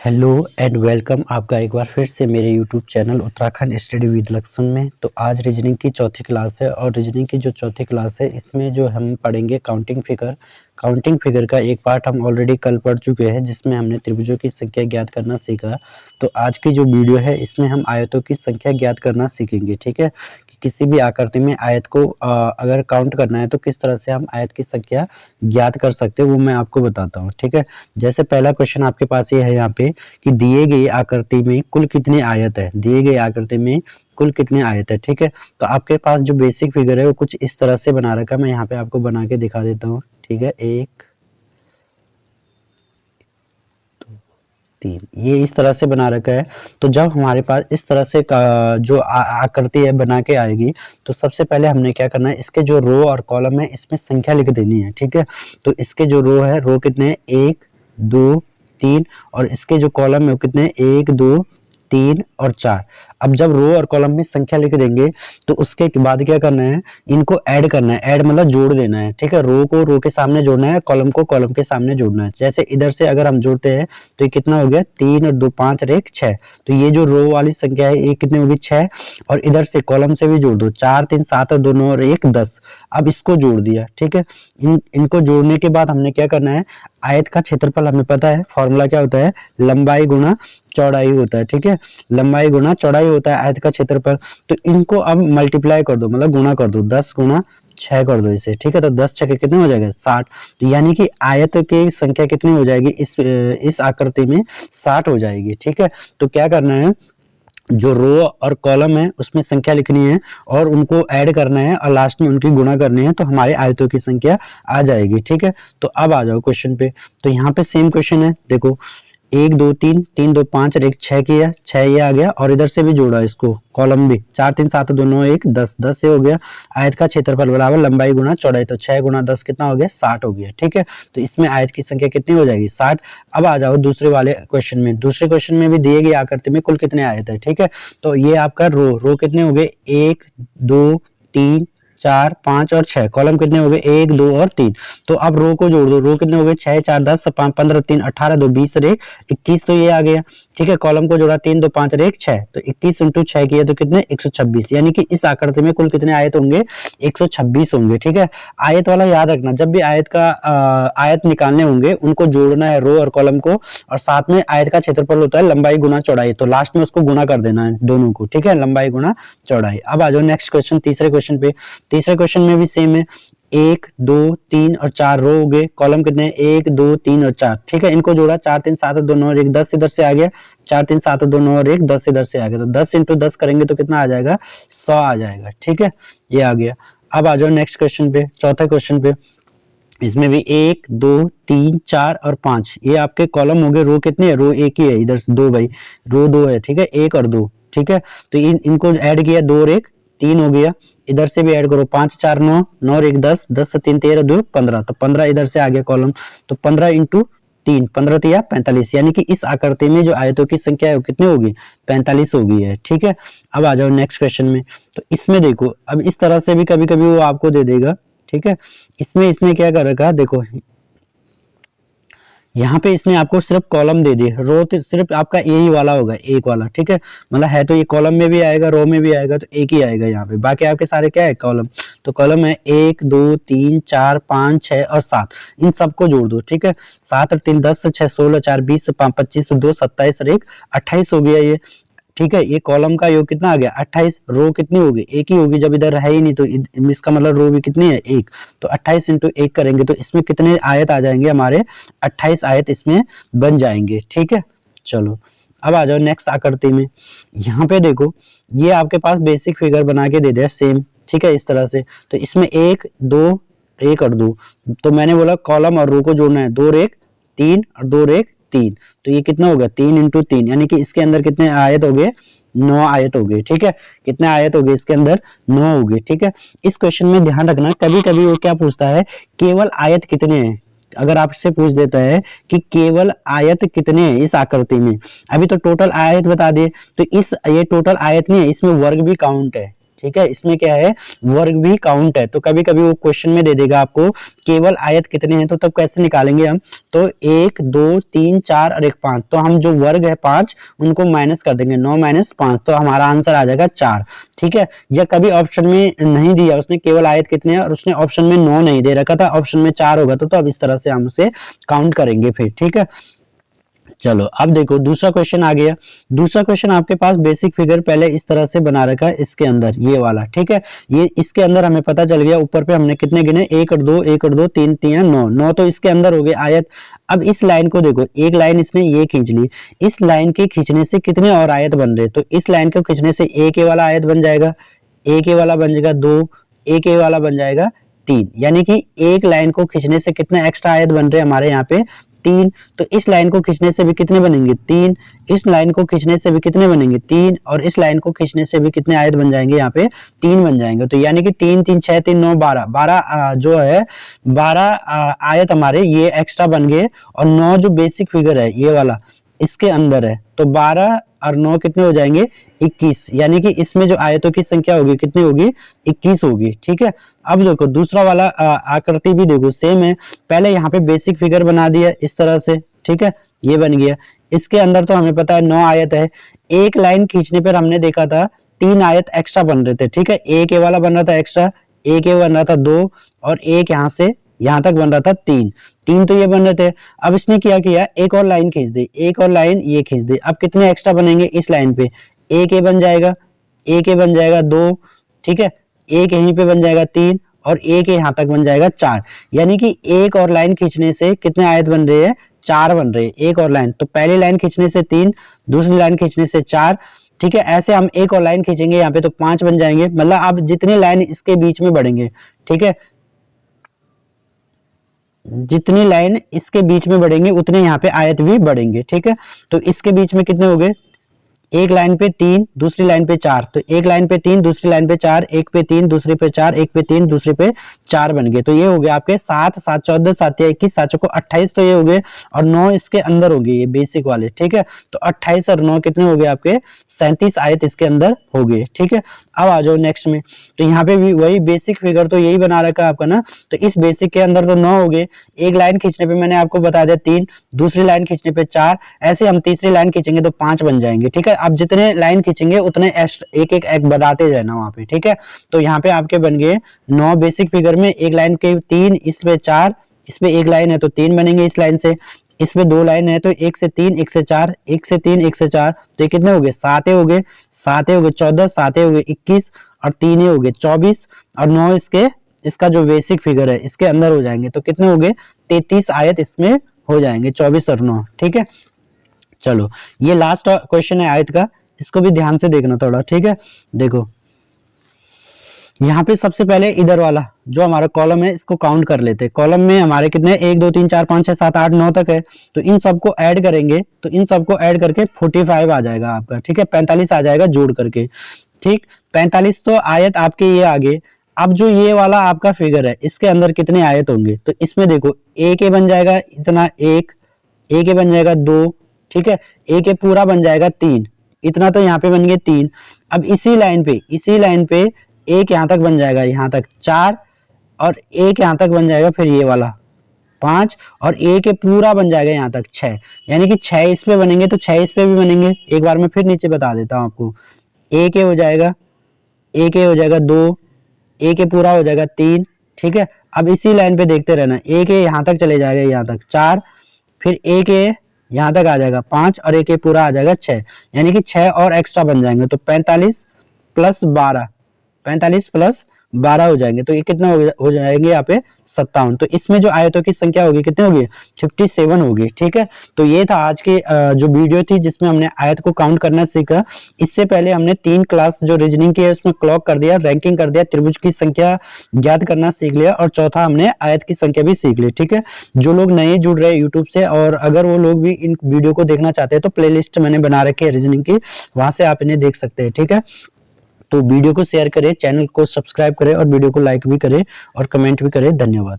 Hello and welcome आपका एक बार फिर से मेरे YouTube channel Uttarakhand study with Laxman में। तो आज रीजनिंग की चौथी क्लास है और रीजनिंग की जो चौथी क्लास है इसमें जो हम पढ़ेंगे काउंटिंग फिगर का एक पार्ट हम ऑलरेडी कल पढ़ चुके हैं जिसमें हमने त्रिभुजों की संख्या ज्ञात करना सीखा। तो आज की जो वीडियो है इसमें हम आयतों की संख्या ज्ञात करना सीखेंगे। ठीक है, कि किसी भी आकृति में आयत को अगर काउंट करना है तो किस तरह से हम आयत की संख्या ज्ञात कर सकते हैं वो मैं आपको बताता हूँ। ठीक है, जैसे पहला क्वेश्चन आपके पास ये है यहाँ पे कि दिए गए आकृति में कुल कितने आयत है, दिए गए आकृति में कुल कितने आयत है। ठीक है, तो आपके पास जो बेसिक फिगर है वो कुछ इस तरह से बना रखा है। मैं यहाँ पे आपको बना के दिखा देता हूँ। ठीक है, 1 2 3 ये इस तरह से बना रखा है। तो जब हमारे पास इस तरह से जो आकृति है बना के आएगी तो सबसे पहले हमने क्या करना है, इसके जो रो और कॉलम है इसमें संख्या लिख देनी है। ठीक है, तो इसके जो रो है, रो कितने हैं, 1 2 3 और इसके जो कॉलम है वो कितने हैं, 1 2 3 और 4। अब जब रो और कॉलम में संख्या लिख देंगे तो उसके बाद क्या करना है, इनको ऐड करना है। ऐड मतलब जोड़ देना है। ठीक है, रो को रो के सामने जोड़ना है, कॉलम को कॉलम के सामने जोड़ना है। जैसे इधर से अगर हम जोड़ते हैं तो ये कितना हो गया, 3 और 2 5 और 1 6। तो ये जो रो वाली संख्या है ये कितनी होगी, 6। और इधर से कॉलम से भी जोड़ दो, 4 3 7 और 2 9 और 1 10। अब इसको जोड़ दिया। ठीक है, इनको जोड़ने के बाद हमने क्या करना है, आयत का क्षेत्रफल हमें पता है, फॉर्मूला क्या होता है, लंबाई गुना चौड़ाई होता है। ठीक है, लंबाई गुना चौड़ाई होता है आयत का क्षेत्रफल। तो इनको अब मल्टीप्लाई कर दो, मतलब गुना कर दो, 10 गुना 6 कर दो इसे। ठीक है, तो 10 छके कितने हो जाएगा, 60। तो यानी कि आयत की संख्या कितनी हो जाएगी, इस आकृति में 60 हो जाएगी। ठीक है, तो क्या करना है, जो रो और कॉलम है उसमें संख्या लिखनी है और उनको ऐड करना है और लास्ट में उनकी गुणा करनी है, तो हमारे आयतों की संख्या आ जाएगी। ठीक है, तो अब आ जाओ क्वेश्चन पे। तो यहाँ पे सेम क्वेश्चन है, देखो 1 2 3 3 2 5 और 1 6 किया, 6 ये आ गया और इधर से भी जोड़ा इसको, कॉलम भी 4 3 7 2 9 1 10 10 से हो गया। आयत का क्षेत्रफल बराबर लंबाई गुना चौड़ाई, तो 6 गुना 10 कितना हो गया, 60 हो गया। ठीक है, तो इसमें आयत की संख्या कितनी हो जाएगी, 60। अब आ जाओ दूसरे वाले क्वेश्चन में। दूसरे क्वेश्चन में भी दिए गए आकृति में कुल कितने आयत है। ठीक है, तो ये आपका रो कितने हो गए, 1 2 3 4 5 और 6। कॉलम कितने हो गए, 1 2 और 3। तो अब रो को जोड़ दो, रो कितने हो गए, 6 4 10 5 15 3 18 2 20 और 1 21। तो ये आ गया। ठीक है, कॉलम को जोड़ा, 3 2 5 और 1 6। तो 21 इंटू 6 किया तो कितने, 126। यानी कि इस आकृति में कुल कितने आयत होंगे, 126 होंगे। ठीक है, आयत वाला याद रखना, जब भी आयत निकालने होंगे उनको जोड़ना है, रो और कॉलम को, और साथ में आयत का क्षेत्रफल होता है लंबाई गुना चौड़ाई, तो लास्ट में उसको गुना कर देना है दोनों को। ठीक है, लंबाई गुना चौड़ाई। अब आ जाओ नेक्स्ट क्वेश्चन, तीसरे क्वेश्चन पे। तीसरे क्वेश्चन में भी सेम है, 1 2 3 और 4 रो हो गए, कॉलम कितने, 1 2 3 और 4। ठीक है, इनको जोड़ा, 4 3 7 2 9 और 1 10 इधर से आ गया, 4 3 7 2 9 और 1 10 इधर से आ गया। तो 10 इंटू 10 करेंगे तो कितना आ जाएगा, 100 आ जाएगा। ठीक है, ये आ गया। अब आ जाओ नेक्स्ट क्वेश्चन पे, चौथे क्वेश्चन पे। इसमें भी 1 2 3 4 और 5 ये आपके कॉलम हो गए। रो कितनी है, रो एक ही है, इधर से 2 भाई, रो 2 है। ठीक है, 1 और 2। ठीक है, तो इनको ऐड किया, 2 और 1 3 हो गया। इधर से भी ऐड करो, 5 4 9 9 और 1 10 10 से 3 13 2 15। तो 15 इधर से आ गया कॉलम, तो 15 इंटू 3 15 तिया 45। यानी कि इस आकृति में जो आयतों की संख्या है वो कितनी होगी, 45 हो गई है। ठीक है, अब आ जाओ नेक्स्ट क्वेश्चन में। तो इसमें देखो, अब इस तरह से भी कभी कभी वो आपको दे देगा। ठीक है, इसमें इसने क्या कर रखा, देखो यहाँ पे इसने आपको सिर्फ कॉलम दे दिए, रो तो सिर्फ आपका यही वाला होगा, एक वाला। ठीक है, मतलब है तो ये कॉलम में भी आएगा, रो में भी आएगा, तो एक ही आएगा यहाँ पे। बाकी आपके सारे क्या है, कॉलम। तो कॉलम है 1 2 3 4 5 6 और 7। इन सबको जोड़ दो। ठीक है, 7 और 3 10 6 16 4 20 5 25 2 27 और 1 28 हो गया ये। ठीक है, ये कॉलम का योग कितना आ गया, 28। रो कितनी होगी, एक ही होगी, जब इधर है ही नहीं तो इसका मतलब रो भी कितनी है, 1। तो 28 इंटू 1 करेंगे तो इसमें कितने आयत आ जाएंगे हमारे, 28 आयत इसमें बन जाएंगे। ठीक है, चलो अब आ जाओ नेक्स्ट आकृति में। यहाँ पे देखो, ये आपके पास बेसिक फिगर बना के दे दिया सेम। ठीक है, इस तरह से। तो इसमें 1 2 1 और 2। तो मैंने बोला कॉलम और रो को जोड़ना है, 2 और 1 3 और 2 और 1 3। तो ये कितना होगा, 3 इंटू 3, यानी कि इसके अंदर कितने आयत हो गए, 9 आयत हो गए। ठीक है, कितने आयत हो गए इसके अंदर, 9 हो गए। ठीक है, इस क्वेश्चन में ध्यान रखना, कभी कभी वो क्या पूछता है, केवल आयत कितने हैं। अगर आपसे पूछ देता है कि केवल आयत कितने हैं इस आकृति में, अभी तो टोटल आयत बता दिए, तो ये टोटल आयत नहीं है, इसमें वर्ग भी काउंट है। ठीक है, इसमें क्या है, वर्ग भी काउंट है। तो कभी कभी वो क्वेश्चन में दे देगा आपको केवल आयत कितने हैं, तो तब कैसे निकालेंगे हम, तो 1 2 3 4 और 1 5, तो हम जो वर्ग है 5 उनको माइनस कर देंगे, 9 - 5, तो हमारा आंसर आ जाएगा 4। ठीक है, या कभी ऑप्शन में नहीं दिया उसने केवल आयत कितने हैं और उसने ऑप्शन में 9 नहीं दे रखा था, ऑप्शन में 4 होगा, तो अब इस तरह से हम उसे काउंट करेंगे फिर। ठीक है, चलो अब देखो दूसरा क्वेश्चन आ गया। दूसरा क्वेश्चन आपके पास बेसिक फिगर पहले इस तरह से बना रखा है, इसके अंदर ये वाला। ठीक है, ये इसके अंदर हमें पता चल गया, ऊपर पे हमने कितने गिने, 1 और 2 1 और 2 3 3 9 9, तो इसके अंदर हो गए आयत। अब इस लाइन को देखो, एक लाइन इसने ये खींच ली, इस लाइन के खींचने से कितने और आयत बन रहे, तो इस लाइन को खींचने से एक ए वाला आयत बन जाएगा, एक ए वाला बन जाएगा 2, एक ए वाला बन जाएगा 3, यानी कि एक लाइन को खींचने से कितने एक्स्ट्रा आयत बन रहे हैं हमारे यहाँ पे 3। तो इस लाइन को खींचने से भी कितने बनेंगे 3, इस लाइन को खींचने से भी कितने बनेंगे 3, और इस लाइन को खींचने से भी कितने आयत बन जाएंगे यहाँ पे 3 बन जाएंगे। तो यानी कि 3 3 6 3 9 12 12 जो है 12 आयत हमारे ये एक्स्ट्रा बन गए, और 9 जो बेसिक फिगर है ये वाला इसके अंदर है, तो 12 और 9 कितने हो जाएंगे 21, यानी कि इसमें जो आयतों की संख्या होगी कितनी होगी 21 होगी। ठीक है, अब देखो दूसरा वाला आकृति भी देखो सेम है, पहले यहाँ पे बेसिक फिगर बना दिया इस तरह से। ठीक है, ये बन गया, इसके अंदर तो हमें पता है 9 आयत है, एक लाइन खींचने पर हमने देखा था 3 आयत एक्स्ट्रा बन रहे थे। ठीक है, एक ए वाला बन रहा था एक्स्ट्रा, एक ए बन रहा था 2, और एक यहाँ से यहां तक बन रहा था 3 3, तो ये बन रहे थे। अब इसने क्या किया, एक और लाइन खींच दी, एक और लाइन ये खींच दी, अब कितने एक्स्ट्रा बनेंगे इस लाइन पे, एक ए बन जाएगा, एक ए बन जाएगा 2, ठीक है, एक यहीं पे बन जाएगा 3, और एक यहां तक बन जाएगा 4, यानी कि एक और लाइन खींचने से कितने आयत बन रहे हैं 4 बन रहे हैं, एक और लाइन। तो पहली लाइन खींचने से 3, दूसरी लाइन खींचने से 4। ठीक है, ऐसे हम एक और लाइन खींचेंगे यहाँ पे तो 5 बन जाएंगे, मतलब आप जितनी लाइन इसके बीच में बढ़ेंगे, ठीक है, जितनी लाइन इसके बीच में बढ़ेंगे उतने यहाँ पे आयत भी बढ़ेंगे। ठीक है, तो इसके बीच में कितने हो गए, एक लाइन पे 3, दूसरी लाइन पे 4, तो एक लाइन पे 3, दूसरी लाइन पे 4, एक पे 3, दूसरी पे 4, एक पे 3, दूसरी पे 4 बन गए। तो ये हो गए आपके 7 7 14 7 या 21 7 को 28, तो ये हो गए, और 9 इसके अंदर हो गए ये बेसिक वाले। ठीक है, तो 28 और 9 कितने हो गए आपके 37 आयत इसके अंदर हो गए। ठीक है, अब आ जाओ नेक्स्ट में, तो यहाँ पे भी वही बेसिक फिगर तो यही बना रखा है आपका ना, तो इस बेसिक के अंदर तो 9 हो गए, एक लाइन खींचने पे मैंने आपको बता दिया 3, दूसरी लाइन खींचने पे 4, ऐसे हम तीसरी लाइन खींचेंगे तो 5 बन जाएंगे। ठीक है, आप जितने लाइन खींचेंगे उतने एक एक एक बढ़ाते जाना वहां पे। ठीक है, तो यहाँ पे आपके बन गए 9 बेसिक फिगर में, एक लाइन के 3, इस पे 4, इस पे एक लाइन है तो 3 बनेंगे इस लाइन से, इस पे 2 लाइन है तो 1 से 3 1 से 4 1 से 3 1 से 4, तो ये कितने हो गए 7 हो गए, 7 हो गए 14, 7 हो गए 21, और 3 हो गए 24, और 9 इसका जो बेसिक फिगर है इसके अंदर हो जाएंगे, तो कितने हो गए 33 आयत इसमें हो जाएंगे, 24 और 9। ठीक है, चलो ये लास्ट क्वेश्चन है आयत का, इसको भी ध्यान से देखना थोड़ा। ठीक है, देखो यहाँ पे सबसे पहले इधर वाला जो हमारा कॉलम है इसको काउंट कर लेते हैं। कॉलम में हमारे कितने 1 2 3 4 5 6 7 8 9 तक है, तो इन सबको ऐड करेंगे, तो इन सबको ऐड करके 45 आ जाएगा आपका। ठीक है, 45 आ जाएगा जोड़ करके। ठीक, 45 तो आयत आपके ये आगे। अब जो ये वाला आपका फिगर है इसके अंदर कितने आयत होंगे, तो इसमें देखो एक ए बन जाएगा इतना, एक ए बन जाएगा 2, ठीक है, ए पूरा बन जाएगा 3, इतना तो यहाँ पे बन गए 3। अब इसी लाइन पे एक यहाँ तक बन जाएगा, यहाँ तक 4, और एक यहाँ तक बन जाएगा फिर ये वाला 5, और एक पूरा बन जाएगा यहाँ तक 6, यानी कि 6 इस पे बनेंगे तो 6 इस पे भी बनेंगे। एक बार मैं फिर नीचे बता देता हूँ आपको, एक हो जाएगा, एक हो जाएगा 2, एक पूरा हो जाएगा 3। ठीक है, अब इसी लाइन पे देखते रहना, एक यहाँ तक चले जाएगा यहाँ तक 4, फिर एक यहाँ तक आ जाएगा 5, और एक पूरा आ जाएगा 6, यानी कि 6 और एक्स्ट्रा बन जाएंगे, तो 45 प्लस 12, 45 प्लस 12 हो जाएंगे, तो ये कितना हो जाएंगे यहाँ पे 57। तो इसमें जो आयतों की संख्या होगी कितनी होगी 57 होगी। ठीक है, तो ये था आज की जो वीडियो थी जिसमें हमने आयत को काउंट करना सीखा। इससे पहले हमने 3 क्लास जो रीजनिंग की है उसमें क्लॉक कर दिया, रैंकिंग कर दिया, त्रिभुज की संख्या ज्ञात करना सीख लिया, और चौथा हमने आयत की संख्या भी सीख ली। ठीक है, जो लोग नए जुड़ रहे हैं यूट्यूब से, और अगर वो लोग भी इन वीडियो को देखना चाहते हैं तो प्ले लिस्ट मैंने बना रखी है रीजनिंग की, वहां से आप इन्हें देख सकते हैं। ठीक है, तो वीडियो को शेयर करें, चैनल को सब्सक्राइब करें, और वीडियो को लाइक भी करें और कमेंट भी करें। धन्यवाद।